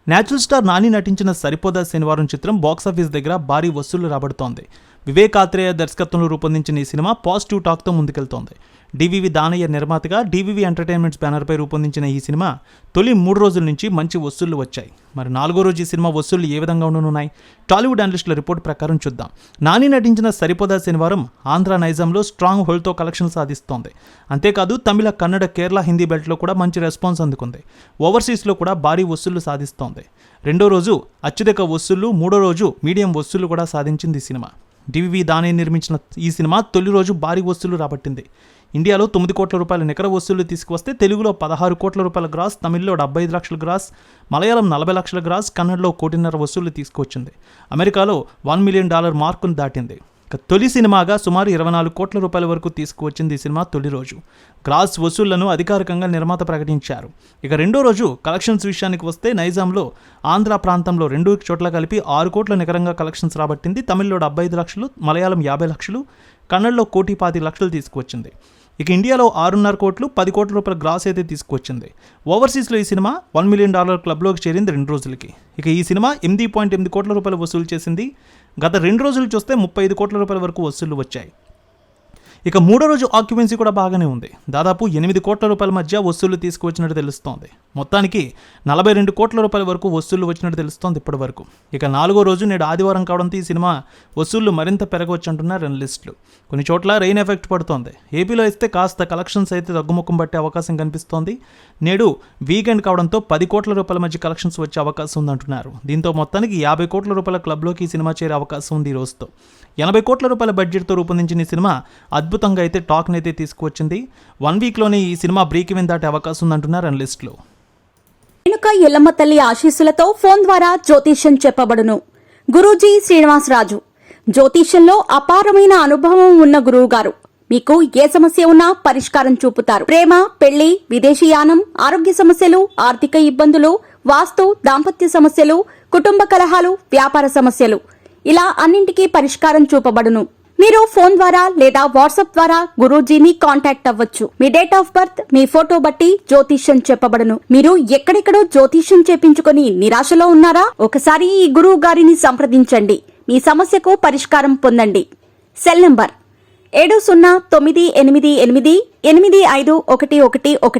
Natural star Nani నటించిన సరిపోదా శనివారం చిత్రం బాక్సాఫీస్ దగ్గర భారీ వసూళ్లు రాబడుతోంది. వివేక్ ఆత్రేయ దర్శకత్వంలో రూపొందించిన ఈ సినిమా పాజిటివ్ టాక్తో ముందుకెళ్తోంది. డివివి దానయ్య నిర్మాతగా డివివి ఎంటర్టైన్మెంట్స్ బ్యానర్పై రూపొందించిన ఈ సినిమా తొలి 3 రోజుల నుంచి మంచి వసూళ్లు వచ్చాయి. మరి 4వ రోజు ఈ సినిమా వసూళ్లు ఏ విధంగా ఉండనున్నాయి? టాలీవుడ్ అనలిస్టుల రిపోర్ట్ ప్రకారం చూద్దాం. నాని నటించిన సరిపోదా శనివారం ఆంధ్ర నైజాంలో స్ట్రాంగ్ హోల్డ్తో కలెక్షన్ సాధిస్తోంది. అంతేకాదు తమిళ, కన్నడ, కేరళ, హిందీ బెల్ట్లో కూడా మంచి రెస్పాన్స్ అందుకుంది. ఓవర్సీస్లో కూడా భారీ వసూళ్లు సాధిస్తోంది. 2వ రోజు అత్యధిక వసూళ్లు, 3వ రోజు మీడియం వసూళ్లు కూడా సాధించింది ఈ సినిమా. డివివి దానయ్య నిర్మించిన ఈ సినిమా తొలి రోజు భారీ వసూళ్లు రాబట్టింది. ఇండియాలో 9 కోట్ల రూపాయల నికర వసూళ్లు తీసుకువస్తే తెలుగులో 16 కోట్ల రూపాయల గ్రాస్, తమిళ్లో 75 లక్షల గ్రాస్, మలయాళం 40 లక్షల గ్రాస్, కన్నడలో 1.5 కోటి వసూళ్లు తీసుకువచ్చింది. అమెరికాలో $1 మిలియన్ మార్కును దాటింది. తొలి సినిమాగా సుమారు 24 కోట్ల రూపాయల వరకు తీసుకువచ్చింది ఈ సినిమా తొలి రోజు. గ్రాస్ వసూళ్లను అధికారికంగా నిర్మాత ప్రకటించారు. ఇక 2వ రోజు కలెక్షన్స్ విషయానికి వస్తే నైజాంలో, ఆంధ్ర ప్రాంతంలో 2 చోట్ల కలిపి 6 కోట్ల నికరంగా కలెక్షన్స్ రాబట్టింది. తమిళ్లో 75 లక్షలు, మలయాళం 50 లక్షలు, కన్నడలో 1.25 కోటి తీసుకువచ్చింది. ఇక ఇండియాలో 6.5 కోట్లు, 10 కోట్ల రూపాయల గ్రాస్ అయితే తీసుకువచ్చింది. ఓవర్సీస్లో ఈ సినిమా $1 మిలియన్ క్లబ్లోకి చేరింది 2 రోజులకి. ఇక ఈ సినిమా 8.8 కోట్ల రూపాయలు వసూలు చేసింది. గత 2 రోజులు చూస్తే 35 కోట్ల రూపాయల వరకు వసూళ్లు వచ్చాయి. ఇక 3వ రోజు ఆక్యుపెన్సీ కూడా బాగానే ఉంది. దాదాపు 8 కోట్ల రూపాయల మధ్య వసూళ్లు తీసుకువచ్చినట్టు తెలుస్తోంది. మొత్తానికి 42 కోట్ల రూపాయల వరకు వసూళ్లు వచ్చినట్టు తెలుస్తోంది ఇప్పటి వరకు. ఇక 4వ రోజు నేడు ఆదివారం కావడంతో ఈ సినిమా వసూళ్లు మరింత పెరగవచ్చు అంటున్నారు అనలిస్టులు. కొన్ని చోట్ల రెయిన్ ఎఫెక్ట్ పడుతోంది. ఏపీలో ఇస్తే కాస్త కలెక్షన్స్ అయితే తగ్గుముఖం పట్టే అవకాశం కనిపిస్తోంది. నేడు వీకెండ్ కావడంతో 10 కోట్ల రూపాయల మధ్య కలెక్షన్స్ వచ్చే అవకాశం ఉందంటున్నారు. దీంతో మొత్తానికి 50 కోట్ల రూపాయల క్లబ్లోకి ఈ సినిమా చేరే అవకాశం ఉంది. ఈ రోజుతో 80 కోట్ల రూపాయల బడ్జెట్తో రూపొందించిన ఈ సినిమా అద్భుతంగా అయితే టాక్ని అయితే తీసుకువచ్చింది. 1 వీక్లోనే ఈ సినిమా బ్రేక్ ఈవెన్ దాటే అవకాశం ఉందంటున్నారు అనలిస్టులు. రేణుక ఎల్లమ్మ తల్లి ఆశీస్సులతో ఫోన్ ద్వారా జ్యోతిష్యం చెప్పబడును. గురూజీ శ్రీనివాసరాజు. జ్యోతిష్యంలో అపారమైన అనుభవం ఉన్న గురువు గారు మీకు ఏ సమస్య ఉన్నా పరిష్కారం చూపుతారు. ప్రేమ, పెళ్లి, విదేశీయానం, ఆరోగ్య సమస్యలు, ఆర్థిక ఇబ్బందులు, వాస్తు, దాంపత్య సమస్యలు, కుటుంబ కలహాలు, వ్యాపార సమస్యలు, ఇలా అన్నింటికీ పరిష్కారం చూపబడును. మీరు ఫోన్ ద్వారా లేదా వాట్సాప్ ద్వారా గురూజీని కాంటాక్ట్ అవ్వచ్చు. మీ డేట్ ఆఫ్ బర్త్, మీ ఫోటో బట్టి జ్యోతిష్యం చెప్పబడును. మీరు ఎక్కడెక్కడో జ్యోతిష్యం చేపించుకొని నిరాశలో ఉన్నారా? ఒకసారి ఈ గురువు గారిని సంప్రదించండి. మీ సమస్యకు పరిష్కారం పొందండి. Cell number 7098885511